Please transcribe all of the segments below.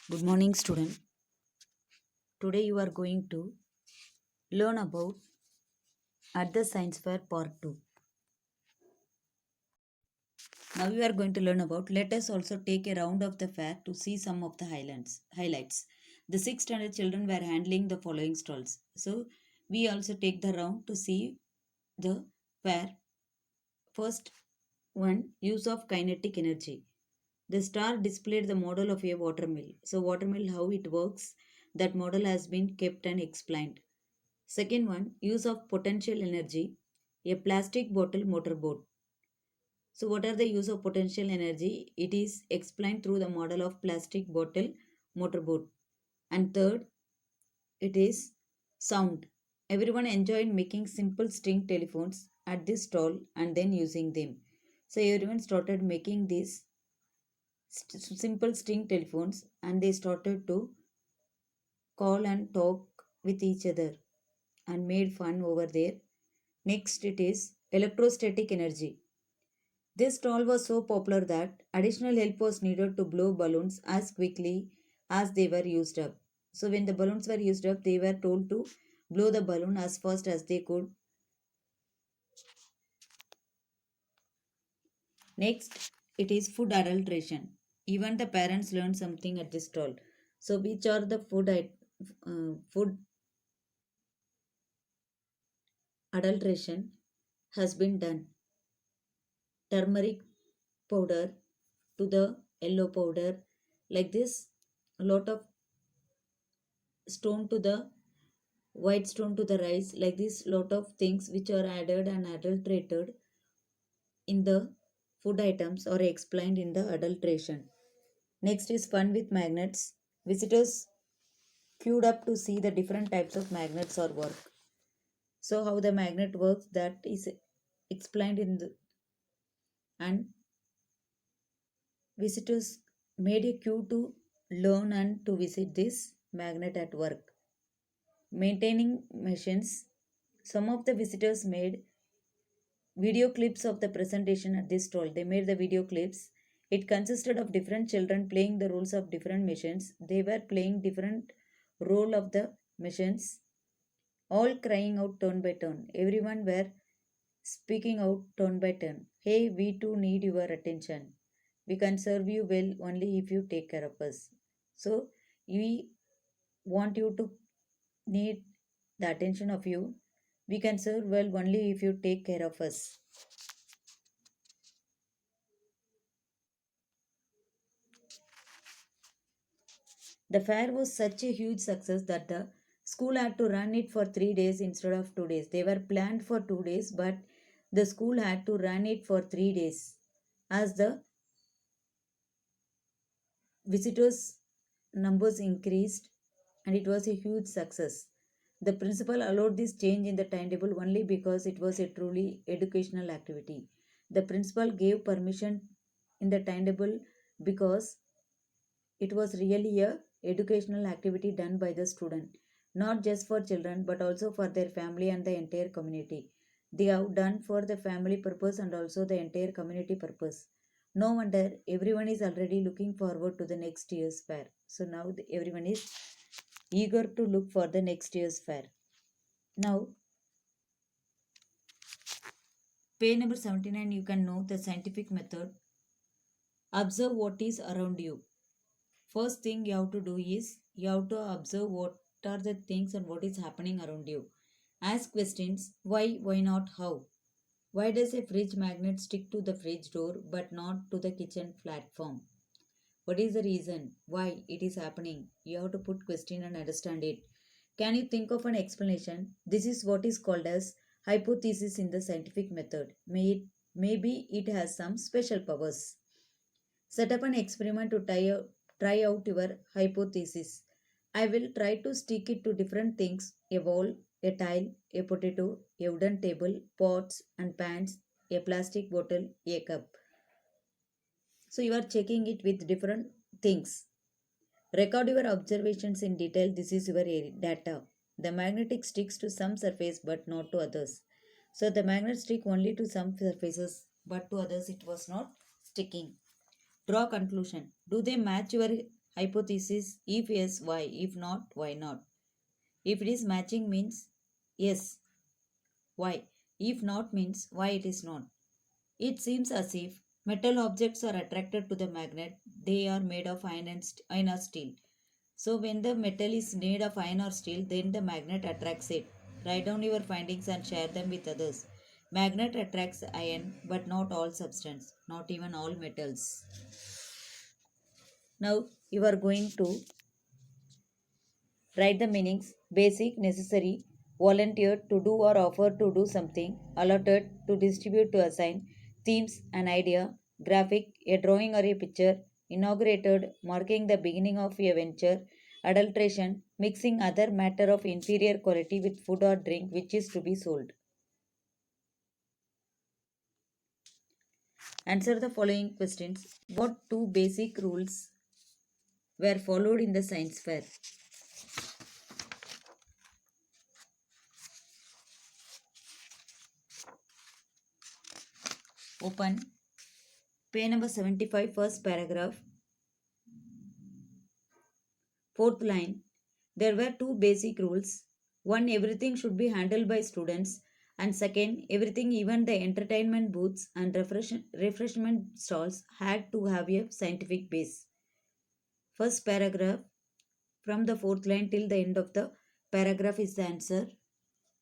Good morning, student. Today you are going to learn about at the science fair part 2. Now you are going to learn about let us also take a round of the fair to see some of the highlights. The 6th standard children were handling the following stalls. So we also take the round to see the fair. First one, use of kinetic energy. The star displayed the model of a watermill. So watermill, how it works, that model has been kept and explained. Second one, use of potential energy, a plastic bottle motorboat. So what are the use of potential energy? It is explained through the model of plastic bottle motorboat. And third, it is sound. Everyone enjoyed making simple string telephones at this stall and then using them. So everyone started making these simple string telephones and they started to call and talk with each other and made fun over there. Next, it is electrostatic energy. This doll was so popular that additional help was needed to blow balloons as quickly as they were used up. So, when the balloons were used up, they were told to blow the balloon as fast as they could. Next, it is food adulteration. Even the parents learned something at this stall. So, which are the food adulteration has been done? Turmeric powder to the yellow powder, like this. A lot of stone to the white stone to the rice, like this. Lot of things which are added and adulterated in the food items or explained in the adulteration. Next is fun with magnets. Visitors queued up to see the different types of magnets or work. So how the magnet works, that is explained in the, and visitors made a queue to learn and to visit this magnet at work. Maintaining machines. Some of the visitors made video clips of the presentation at this stall. They made the video clips. It consisted of different children playing the roles of different missions. They were playing different role of the missions, all crying out turn by turn. Everyone were speaking out turn by turn. Hey, we too need your attention. We can serve you well only if you take care of us. So we want you to need the attention of you. We can serve well only if you take care of us. The fair was such a huge success that the school had to run it for 3 days instead of 2 days. They were planned for 2 days, but the school had to run it for 3 days as the visitors' numbers increased and it was a huge success. The principal allowed this change in the timetable only because it was a truly educational activity. The principal gave permission in the timetable because it was really a educational activity done by the student, not just for children but also for their family and the entire community. They have done for the family purpose and also the entire community purpose. No wonder everyone is already looking forward to the next year's fair. So now everyone is eager to look for the next year's fair. Now, page number 79, you can know the scientific method. Observe what is around you. First thing you have to do is you have to observe what are the things and what is happening around you. Ask questions: why not, how. Why does a fridge magnet stick to the fridge door but not to the kitchen platform? What is the reason why it is happening? You have to put question and understand it. Can you think of an explanation? This is what is called as hypothesis in the scientific method. Maybe it has some special powers. Set up an experiment to try out your hypothesis. I will try to stick it to different things: a wall, a tile, a potato, a wooden table, pots and pans, a plastic bottle, a cup. So you are checking it with different things. Record your observations in detail. This is your data. The magnetic sticks to some surface but not to others. So the magnet stick only to some surfaces but to others it was not sticking. Draw conclusion. Do they match your Hypothesis: if yes, why? If not, why not? If it is matching means yes, why? If not means why it is not. It seems as if metal objects are attracted to the magnet. They are made of iron or steel. So when the metal is made of iron or steel, then the magnet attracts it. Write down your findings and share them with others. Magnet attracts iron, but not all substance, not even all metals. Now you are going to write the meanings: basic, necessary, volunteer, to do or offer to do something, allotted, to distribute, to assign, themes, an idea, graphic, a drawing or a picture, inaugurated, marking the beginning of a venture, adulteration, mixing other matter of inferior quality with food or drink which is to be sold. Answer the following questions. What two basic rules were followed in the science fair? Open page number 75, first paragraph. Fourth line, there were two basic rules. One, everything should be handled by students. And second, everything, even the entertainment booths and refreshment stalls, had to have a scientific base. First paragraph, from the fourth line till the end of the paragraph is the answer.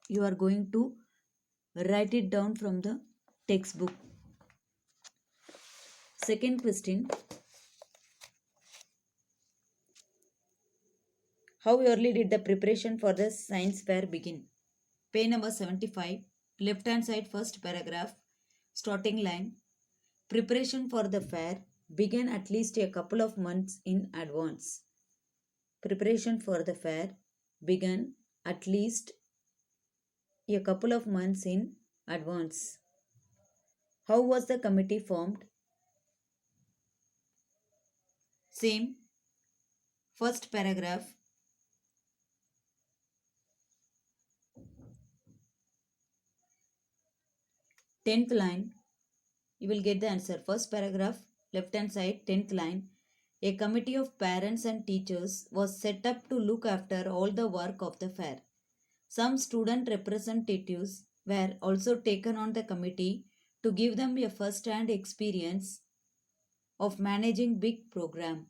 You are going to write it down from the textbook. Second question, how early did the preparation for the science fair begin? Page number 75, left hand side, first paragraph, starting line. Preparation for the fair began at least a couple of months in advance. Preparation for the fair began at least a couple of months in advance. How was the committee formed? Same, first paragraph. 10th line, you will get the answer. First paragraph, left hand side, 10th line. A committee of parents and teachers was set up to look after all the work of the fair. Some student representatives were also taken on the committee to give them a first hand experience of managing big program.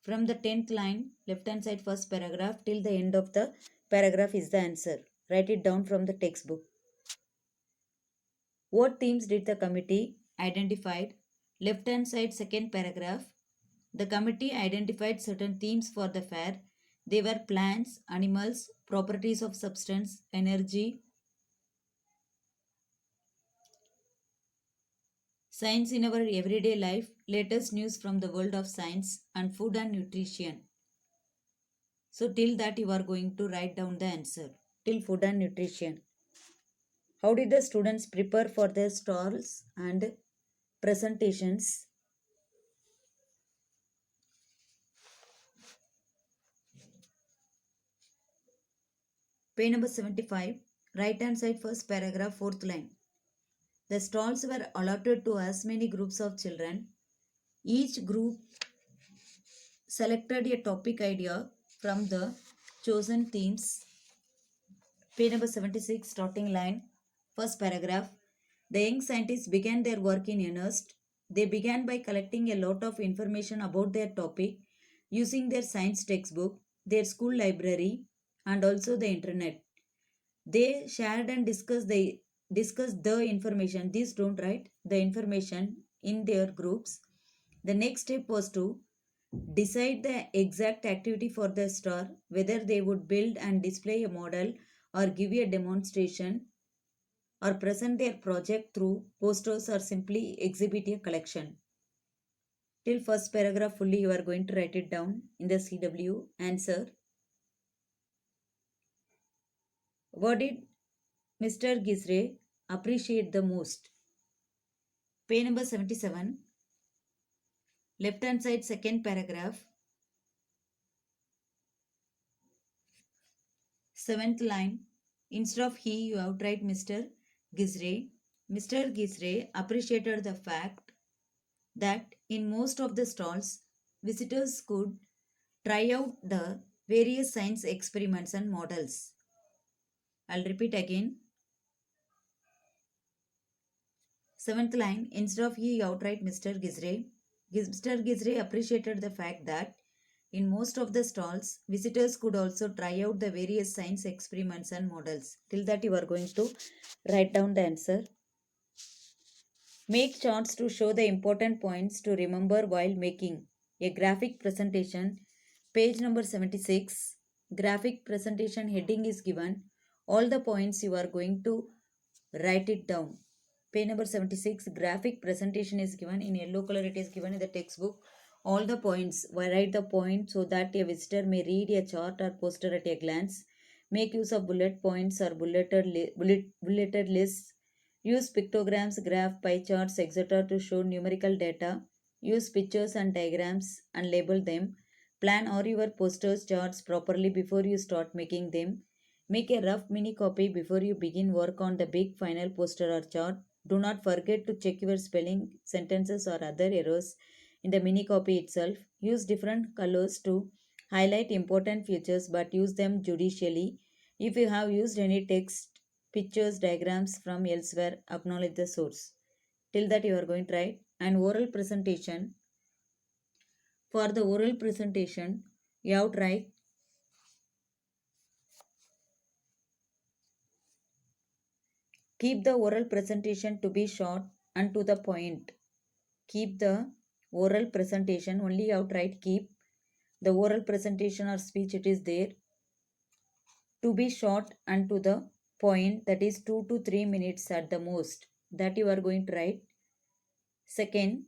From the 10th line, left hand side, first paragraph, till the end of the paragraph is the answer. Write it down from the textbook. What themes did the committee identified? Left hand side, second paragraph. The committee identified certain themes for the fair. They were plants, animals, properties of substance, energy, science in our everyday life, latest news from the world of science, and food and nutrition. So, till that, you are going to write down the answer. Till food and nutrition. How did the students prepare for their stalls and presentations? Page number 75, right hand side, first paragraph, fourth line. The stalls were allotted to as many groups of children. Each group selected a topic idea from the chosen themes. Page number 76, starting line, first paragraph. The young scientists began their work in earnest. They began by collecting a lot of information about their topic using their science textbook, their school library, and also the internet. They shared and discussed the information. These don't write the information in their groups. The next step was to decide the exact activity for the star, whether they would build and display a model or give a demonstration or present their project through posters or simply exhibit a collection. Till first paragraph fully you are going to write it down in the CW. Answer. What did Mr. Gisre appreciate the most? Page number 77, left hand side, second paragraph, seventh line. Instead of he, you have tried Mr. Gisre. Mr. Gisre appreciated the fact that In most of the stalls, visitors could try out the various science experiments and models. I'll repeat again. Seventh line, instead of he outright Mr. Gizre. Mr. Gizre appreciated the fact that in most of the stalls, visitors could also try out the various science experiments and models. Till that, you are going to write down the answer. Make charts to show the important points to remember while making a graphic presentation. Page number 76. Graphic presentation heading is given. All the points you are going to write it down. Page number 76. Graphic presentation is given in yellow color. It is given in the textbook. All the points. Write the point so that a visitor may read a chart or poster at a glance. Make use of bullet points or bulleted lists. Use pictograms, graph, pie charts, etc. to show numerical data. Use pictures and diagrams and label them. Plan all your posters charts properly before you start making them. Make a rough mini copy before you begin work on the big final poster or chart. Do not forget to check your spelling, sentences, or other errors in the mini copy itself. Use different colors to highlight important features but use them judicially. If you have used any text, pictures, diagrams from elsewhere, acknowledge the source. Till that, you are going to write an oral presentation. For the oral presentation, you have to write keep the oral presentation to be short and to the point. Keep the oral presentation, only you have to write keep the oral presentation or speech, it is there, to be short and to the point, that is 2 to 3 minutes at the most, that you are going to write. Second,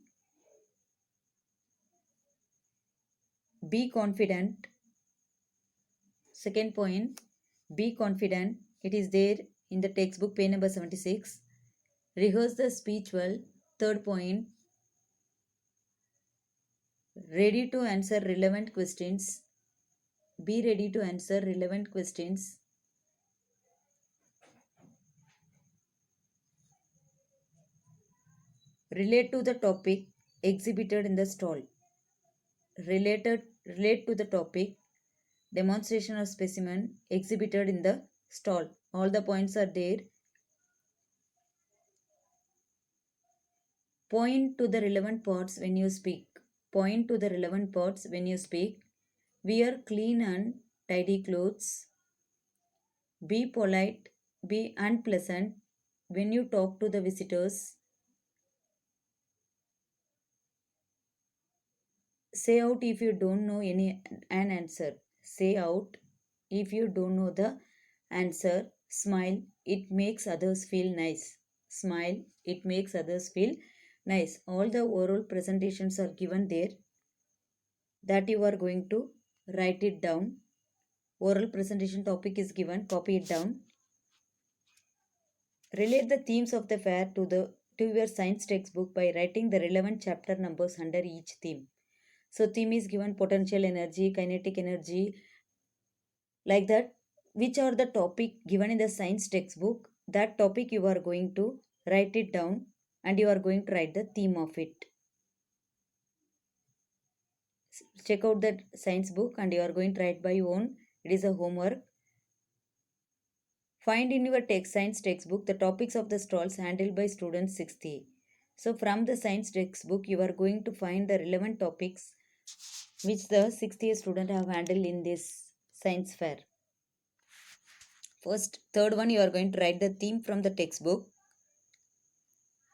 be confident. Second point, be confident. It is there in the textbook, page number 76. Rehearse the speech well. Third point, ready to answer relevant questions. Be ready to answer relevant questions. Relate to the topic exhibited in the stall. Relate to the topic, demonstration or specimen exhibited in the stall. All the points are there. Point to the relevant parts when you speak. Point to the relevant parts when you speak. Wear clean and tidy clothes. Be polite. Be unpleasant when you talk to the visitors. Say out if you don't know an answer. Say out if you don't know the answer. Smile. It makes others feel nice. Smile. It makes others feel nice. All the oral presentations are given there, that you are going to write it down. Oral presentation topic is given. Copy it down. Relate the themes of the fair to your science textbook by writing the relevant chapter numbers under each theme. So theme is given potential energy, kinetic energy, like that. Which are the topic given in the science textbook? That topic you are going to write it down and you are going to write the theme of it. Check out that science book and you are going to write by your own. It is a homework. Find in your science textbook the topics of the stalls handled by students 6th A. So from the science textbook, you are going to find the relevant topics which the 6th year student have handled in this science fair. First, third one, you are going to write the theme from the textbook,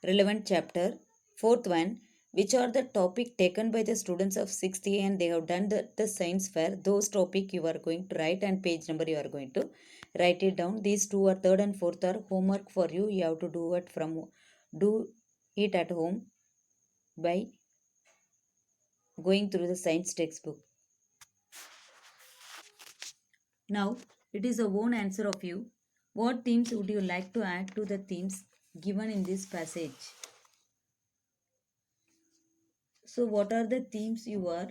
relevant chapter. Fourth one, which are the topic taken by the students of 6th year and they have done the science fair. Those topic you are going to write and page number you are going to write it down. These two are third and fourth are homework for you. You have to do it at home by going through the science textbook. Now, it is a own answer of you. What themes would you like to add to the themes given in this passage? So, what are the themes you are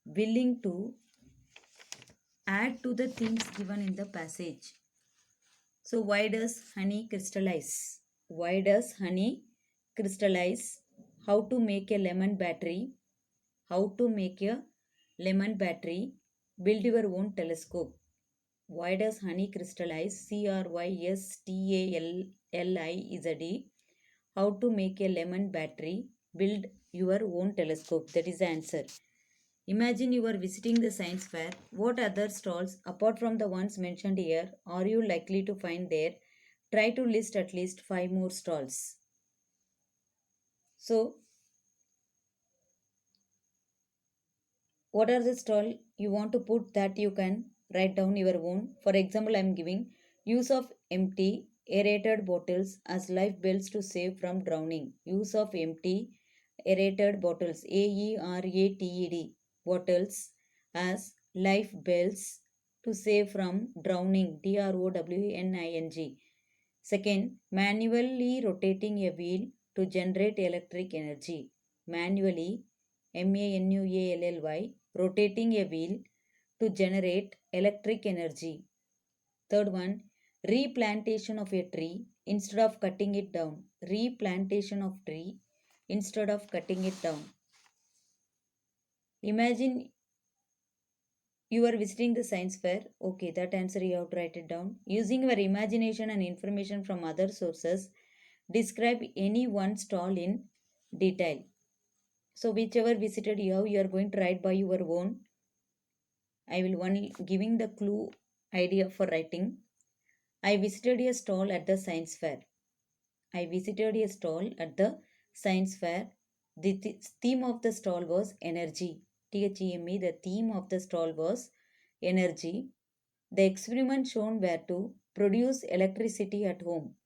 willing to add to the themes given in the passage? So, why does honey crystallize? Why does honey crystallize? How to make a lemon battery. How to make a lemon battery. Build your own telescope. Why does honey crystallize? Crystallized. How to make a lemon battery. Build your own telescope. That is the answer. Imagine you are visiting the science fair. What other stalls, apart from the ones mentioned here, are you likely to find there? Try to list at least 5 more stalls. So, what are the stall you want to put that you can write down your own? For example, I am giving use of empty aerated bottles as life belts to save from drowning. Use of empty aerated bottles, AERATED, bottles as life belts to save from drowning, DROWNING. Second, manually rotating a wheel to generate electric energy. Manually, MANUALLY, rotating a wheel to generate electric energy. Third one, replantation of a tree instead of cutting it down. Replantation of tree instead of cutting it down. Imagine you are visiting the science fair. Okay, that answer you have to write it down. Using your imagination and information from other sources, describe any one stall in detail. So whichever visited you are going to write by your own. I will one giving the clue idea for writing. I visited a stall at the science fair. I visited a stall at the science fair. The theme of the stall was energy. THEME, the theme of the stall was energy. The experiments shown were to produce electricity at home.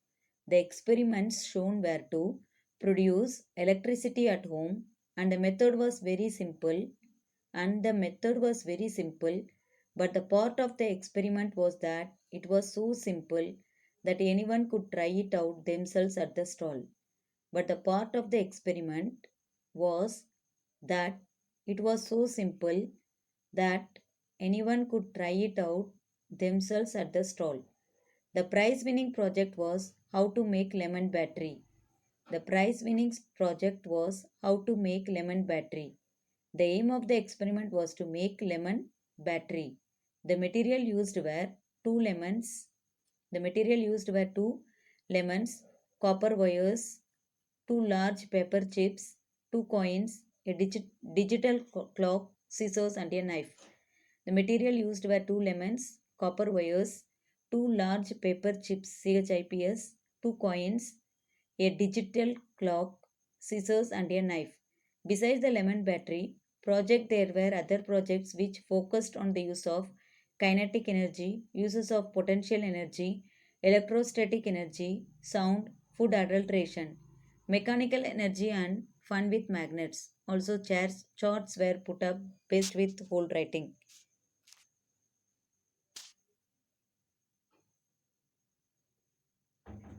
The experiments shown were to produce electricity at home, and the method was very simple. But the part of the experiment was that it was so simple that anyone could try it out themselves at the stall. But the part of the experiment was that it was so simple that anyone could try it out themselves at the stall. The prize winning project was how to make lemon battery. The prize winning project was how to make lemon battery. The aim of the experiment was to make lemon battery. The material used were two lemons. The material used were two lemons, copper wires, two large paper chips, two coins, a digital clock, scissors, and a knife. The material used were two lemons, copper wires, two large paper chips, CHIPS, two coins, a digital clock, scissors, and a knife. Besides the lemon battery project, there were other projects which focused on the use of kinetic energy, uses of potential energy, electrostatic energy, sound, food adulteration, mechanical energy, and fun with magnets. Also, charts were put up based with whole writing.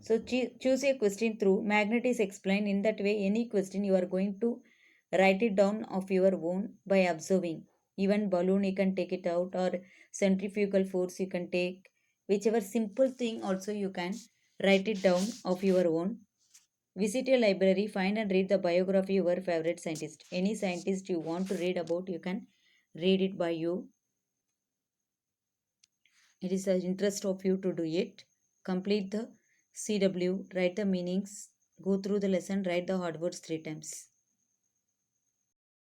So choose a question through. Magnet is explained in that way. Any question you are going to write it down of your own by observing. Even balloon you can take it out, or centrifugal force you can take. Whichever simple thing also you can write it down of your own. Visit a library, find and read the biography of your favorite scientist. Any scientist you want to read about, you can read it by you. It is an interest of you to do it. Complete the CW, write the meanings, go through the lesson, write the hard words 3 times.